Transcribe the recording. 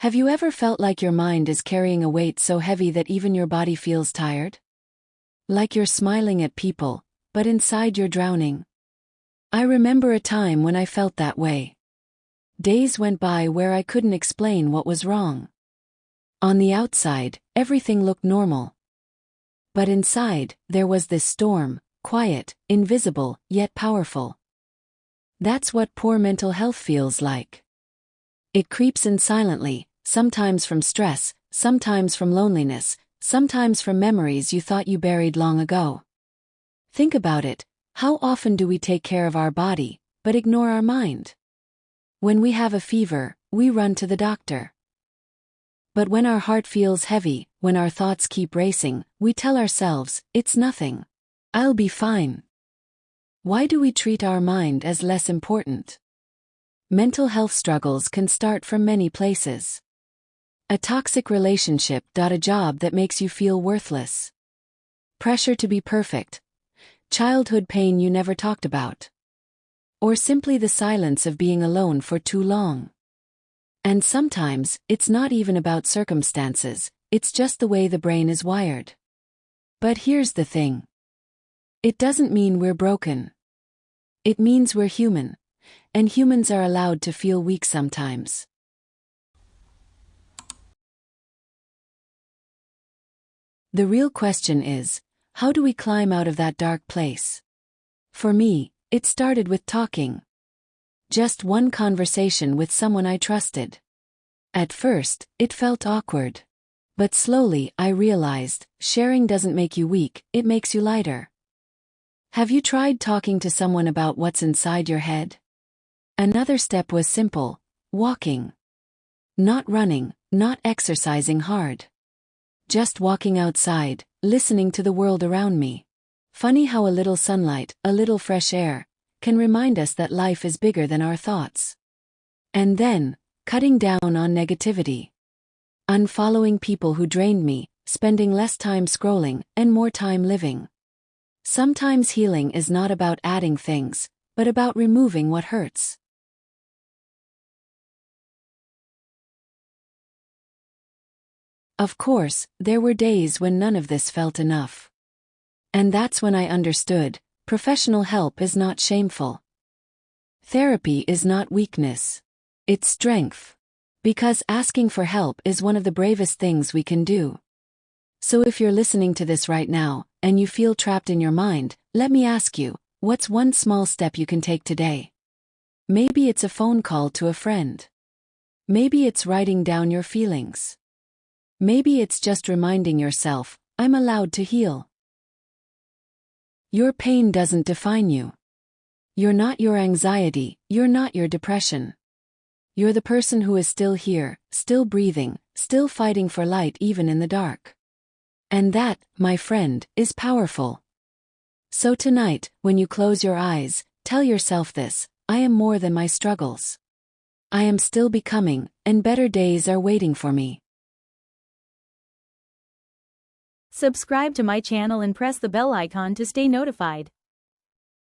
Have you ever felt like your mind is carrying a weight so heavy that even your body feels tired? Like you're smiling at people, but inside you're drowning? I remember a time when I felt that way. Days went by where I couldn't explain what was wrong. On the outside, everything looked normal. But inside, there was this storm, quiet, invisible, yet powerful. That's what poor mental health feels like. It creeps in silently, sometimes from stress, sometimes from loneliness, sometimes from memories you thought you buried long ago. Think about it, how often do we take care of our body, but ignore our mind? When we have a fever, we run to the doctor. But when our heart feels heavy, when our thoughts keep racing, we tell ourselves, it's nothing. I'll be fine. Why do we treat our mind as less important? Mental health struggles can start from many places. A toxic relationship, a job that makes you feel worthless. Pressure to be perfect. Childhood pain you never talked about. Or simply the silence of being alone for too long. And sometimes, it's not even about circumstances, it's just the way the brain is wired. But here's the thing. It doesn't mean we're broken. It means we're human, and humans are allowed to feel weak sometimes. The real question is, how do we climb out of that dark place? For me, it started with talking. Just one conversation with someone I trusted. At first, it felt awkward. But slowly, I realized, sharing doesn't make you weak, it makes you lighter. Have you tried talking to someone about what's inside your head? Another step was simple, walking. Not running, not exercising hard. Just walking outside, listening to the world around me. Funny how a little sunlight, a little fresh air, can remind us that life is bigger than our thoughts. And then, cutting down on negativity. Unfollowing people who drained me, spending less time scrolling, and more time living. Sometimes healing is not about adding things, but about removing what hurts. Of course, there were days when none of this felt enough. And that's when I understood, professional help is not shameful. Therapy is not weakness. It's strength. Because asking for help is one of the bravest things we can do. So if you're listening to this right now, and you feel trapped in your mind, let me ask you, what's one small step you can take today? Maybe it's a phone call to a friend. Maybe it's writing down your feelings. Maybe it's just reminding yourself, I'm allowed to heal. Your pain doesn't define you. You're not your anxiety, you're not your depression. You're the person who is still here, still breathing, still fighting for light even in the dark. And that, my friend, is powerful. So tonight, when you close your eyes, tell yourself this, I am more than my struggles. I am still becoming, and better days are waiting for me. Subscribe to my channel and press the bell icon to stay notified.